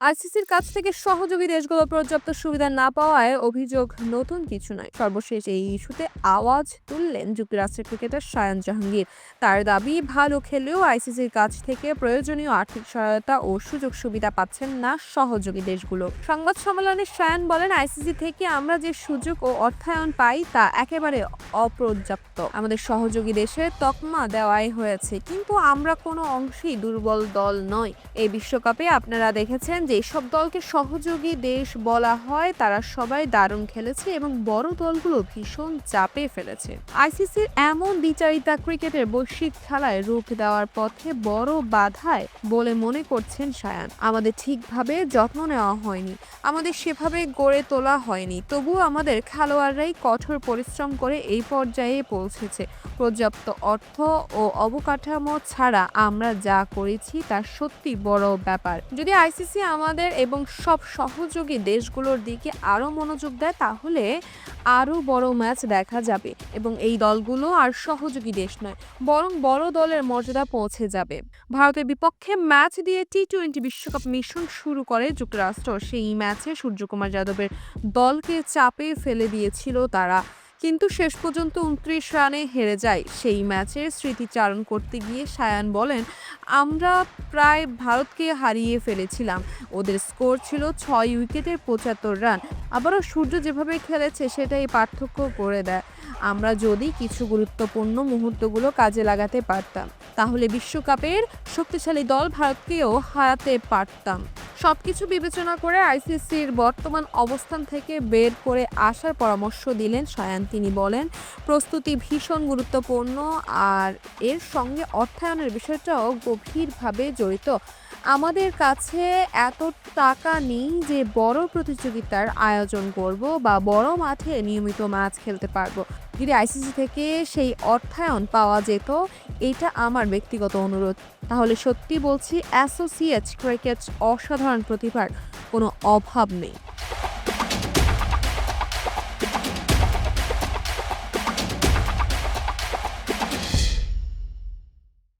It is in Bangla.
আইসিসির কাছ থেকে সহযোগী দেশগুলো পর্যাপ্ত সুবিধা না পাওয়ায় অভিযোগ নতুন কিছু নয়। সর্বশেষ এই ইস্যুতে আওয়াজ তুললেন যুক্তরাষ্ট্রের ক্রিকেটার শায়ান জাহাঙ্গীর। তার দাবি, ভালো খেলেও আইসিসির কাছ থেকে প্রয়োজনীয় আর্থিক সহায়তা ও সুযোগ সুবিধা পাচ্ছেন না সহযোগী দেশগুলো। সংবাদ সম্মেলনে শায়ান বলেন, আইসিসি থেকে আমরা যে সুযোগ ও অর্থায়ন পাই তা একেবারে অপর্যাপ্ত। আমাদের সহযোগী দেশের তকমা দেওয়াই হয়েছে, কিন্তু আমরা কোনো অংশেই দুর্বল দল নয়। এই বিশ্বকাপে আপনারা দেখেছেন যে সব দলকে সহযোগী দেশ বলা হয়, তারা সবাই দারুণ খেলেছে এবং বড় দলগুলো ভীষণ চাপে ফেলেছে। আইসিসির এমন দ্বিচারিতা ক্রিকেটের বৈশ্বিক খেলায় রূপ দেওয়ার পথে বড় বাধায় বলে মনে করছেন শায়ান। আমাদের ঠিকভাবে যত্ন নেওয়া হয়নি, আমাদের সেভাবে গড়ে তোলা হয়নি, তবুও আমাদের খেলোয়াড়রাই কঠোর পরিশ্রম করে এই পর্যায়ে পৌঁছেছে। পর্যাপ্ত অর্থ ও অবকাঠামো ছাড়া আমরা যা করেছি তা সত্যি বড় ব্যাপার। যদি আইসিসি আমাদের এবং সব সহযোগী দেশগুলোর দিকে আরও মনোযোগ দেয়, তাহলে আরও বড় ম্যাচ দেখা যাবে এবং এই দলগুলো আর সহযোগী দেশ নয়, বরং বড় দলের মর্যাদা পৌঁছে যাবে। ভারতের বিপক্ষে ম্যাচ দিয়ে টি-20 বিশ্বকাপ মিশন শুরু করে যুক্তরাষ্ট্র। সেই ম্যাচে সূর্যকুমার যাদবের দলকে চাপে ফেলে দিয়েছিল তারা, কিন্তু শেষ পর্যন্ত 29 রানে হেরে যায়। সেই ম্যাচের স্মৃতিচারণ করতে গিয়ে শায়ান বলেন, আমরা প্রায় ভারতকে হারিয়ে ফেলেছিলাম। ওদের স্কোর ছিল 6 উইকেটে 75 রান। আবারও সূর্য যেভাবে খেলেছে সেটাই পার্থক্য করে দেয়। আমরা যদি কিছু গুরুত্বপূর্ণ মুহূর্তগুলো কাজে লাগাতে পারতাম, তাহলে বিশ্বকাপের শক্তিশালী দল ভারতকেও হারাতে পারতাম। সবকিছু বিবেচনা করে আইসিসির বর্তমান অবস্থান থেকে বের করে আসার পরামর্শ দিলেন শায়ান। তিনি বলেন, প্রস্তুতি ভীষণ গুরুত্বপূর্ণ, আর এর সঙ্গে অর্থায়নের বিষয়টাও গভীরভাবে জড়িত। আমাদের কাছে এত টাকা নেই যে বড় প্রতিযোগিতার আয়োজন করব বা বড় মাঠে নিয়মিত ম্যাচ খেলতে পারবো। যদি আইসিসি থেকে সেই অর্থায়ন পাওয়া যেত, এটা আমার ব্যক্তিগত অনুরোধ, তাহলে সত্যি বলছি অ্যাসোসিয়েট ক্রিকেট অসাধারণ প্রতিভার কোনো অভাব নেই।